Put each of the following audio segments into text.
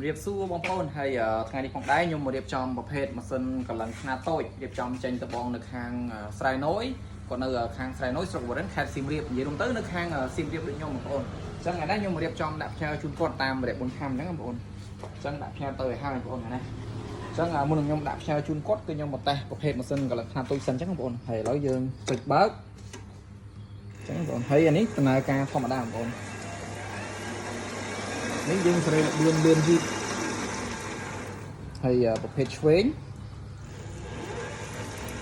រៀបសួរបងប្អូនហើយថ្ងៃនេះផងដែរខ្ញុំមករៀបចំប្រភេទម៉ាស៊ីនកលឹងខ្នាតតូចរៀបចំចេញទៅបងនៅខាងស្រែណយគាត់នៅខាងស្រែណយស្រុកវរិនខេត្តសៀមរាបនិយាយរួមទៅនៅខាងសៀមរាបដូចខ្ញុំបងប្អូនអញ្ចឹងថ្ងៃនេះខ្ញុំមករៀបចំដាក់ផ្ញើជូនគាត់តាមរយៈបុណ្យខំអញ្ចឹងបងប្អូនអញ្ចឹងដាក់ផ្ញើទៅឲ្យហើយបងប្អូនណាអញ្ចឹងមុននឹងខ្ញុំដាក់ផ្ញើជូនគាត់គឺខ្ញុំមកតេស្តប្រភេទម៉ាស៊ីនកលឹងខ្នាតតូចសិនអញ្ចឹងបងប្អូនហើយឥឡូវយើងចុចបើកអញ្ចឹងបងប្អូនហើយអានេះដំណើរការធម្មតាបងប្អូននេះយើងសេរីលឿនយឺតហើយប្រភេទឆ្វេង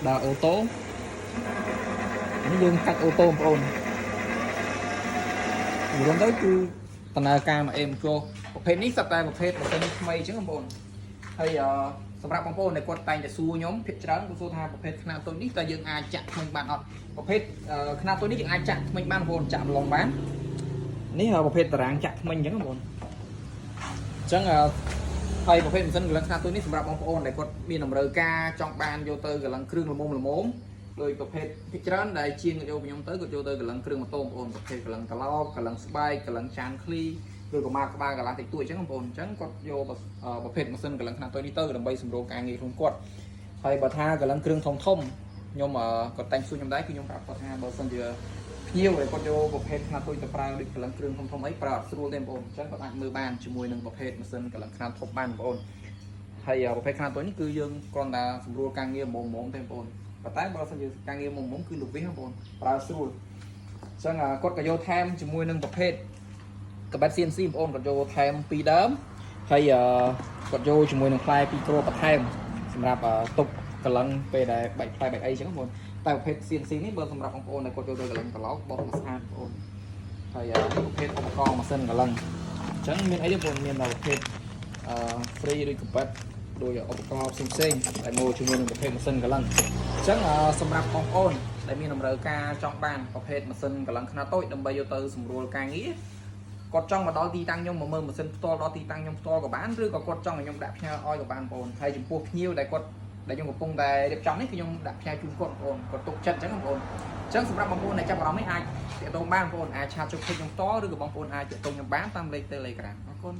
ដើរអូតូនេះយើងកាច់អូតូបងប្អូនរួមទៅគឺដំណើរការមកអេមចូលប្រភេទនេះស្រាប់តែប្រភេទម៉ាស៊ីនថ្មីអញ្ចឹងបងប្អូនហើយសម្រាប់បងប្អូនដែលគាត់តែងតែសួរខ្ញុំភាគច្រើនគាត់សួរថាប្រភេទខ្នាតតូចនេះតើយើងអាចចាក់ថ្មិញបានអត់ប្រភេទខ្នាតតូចនេះយើងអាចចាក់ថ្មិញបានបងប្អូនចាក់ម្លងបាននេះប្រភេទតារាងចាក់ថ្មិញអញ្ចឹងបងប្អូនអញ្ចឹងហើយប្រភេទម៉ាស៊ីនកលឹងខ្នាតតូចនេះសម្រាប់បងប្អូនដែលគាត់មានតម្រូវការចង់បានយកទៅកលឹងគ្រឿងល្មមដោយប្រភេទភាគច្រើនដែលជាងគាត់យកពីខ្ញុំទៅគាត់យកទៅកលឹងគ្រឿងម៉ូតូបងប្អូនប្រភេទកលឹងក្លោកកលឹងស្បែកកលឹងចានឃ្លីឬក៏មកក្បាលកន្លះតិចតួចអញ្ចឹងបងប្អូនអញ្ចឹងគាត់យកប្រភេទម៉ាស៊ីនកលឹងខ្នាតតូចនេះទៅដើម្បីសម្រួលការងារខ្លួនគាត់ហើយបើថាកលឹងគ្រឿងធំខ្ញុំគាត់តែងសួរខ្ញុំដែរគឺខ្ញុំប្រាប់គាត់ថាបើសិនជាភ្ញៀវដែលគាត់យកប្រភេទខ្នាតតូចទៅប្រើដូចកលឹងគ្រឿងធំអីប្រើអត់ស្រួលទេបងប្អូនអញ្ចឹងគាត់អាចមើលបានជាមួយនឹងប្រភេទម៉ាស៊ីនកលឹងខ្នាតធំបានបងប្អូនហើយប្រភេទខ្នាតតូចនេះគឺយើងគ្រាន់តែសម្រួលការងារមុំទេបងប្អូនប៉ុន្តែបើសិនជាការងារមុំគឺលវិសបងប្អូនប្រើស្រួលអញ្ចឹងគាត់ក៏យកថែមជាមួយនឹងប្រភេទកបិត CNC បងប្អូនគាត់យកថែម2ដើមហើយគាត់យកជាមួយនឹងផ្លែ2គ្រាប់បន្ថែមសម្រាប់ទុកកលឹងពេលដែលបែកផ្លែបែកអីអញ្ចឹងបងប្អូនតែប្រភេទ CNC នេះបើសម្រាប់បងប្អូនដែលគាត់យកទៅកលឹងក្លោកបោះមកស្អាតបងប្អូនហើយប្រភេទឧបករណ៍ម៉ាស៊ីនកលឹងអញ្ចឹងមានអីទេបងប្អូនមានប្រភេទfree ឬកបិតដោយឧបករណ៍ផ្សេងដែលមកជាមួយនឹងប្រភេទម៉ាស៊ីនកលឹងអញ្ចឹងសម្រាប់បងប្អូនដែលមានតម្រូវការចង់បានប្រភេទម៉ាស៊ីនកលឹងខ្នាតតូចដើម្បីយកទៅសម្រួលការងារគាត់ចង់មកដល់ទីតាំងខ្ញុំមកមើលម៉ាស៊ីនផ្ទាល់ដល់ទីតាំងខ្ញុំផ្ទាល់ក៏បានឬក៏គាត់ចង់ឲ្យខ្ញុំដាក់ផ្ញើឲ្យក៏បានបងប្អូនហើយចំពោះភ្ញៀវដែលខ្ញុំកំពុងតែរៀបចំនេះគឺខ្ញុំដាក់ផ្ញើជូនគាត់បងប្អូនគាត់ទុកចិត្តអញ្ចឹងបងប្អូនអញ្ចឹងសម្រាប់បងប្អូនដែលចាប់អារម្មណ៍នេះអាចទាក់ទងបានបងប្អូនអាចឆាតចុចពេចខ្ញុំផ្ទាល់ឬក៏បងប្អូនអាចទាក់ទងខ្ញុំបានតាមលេខ Telegram អរគុណ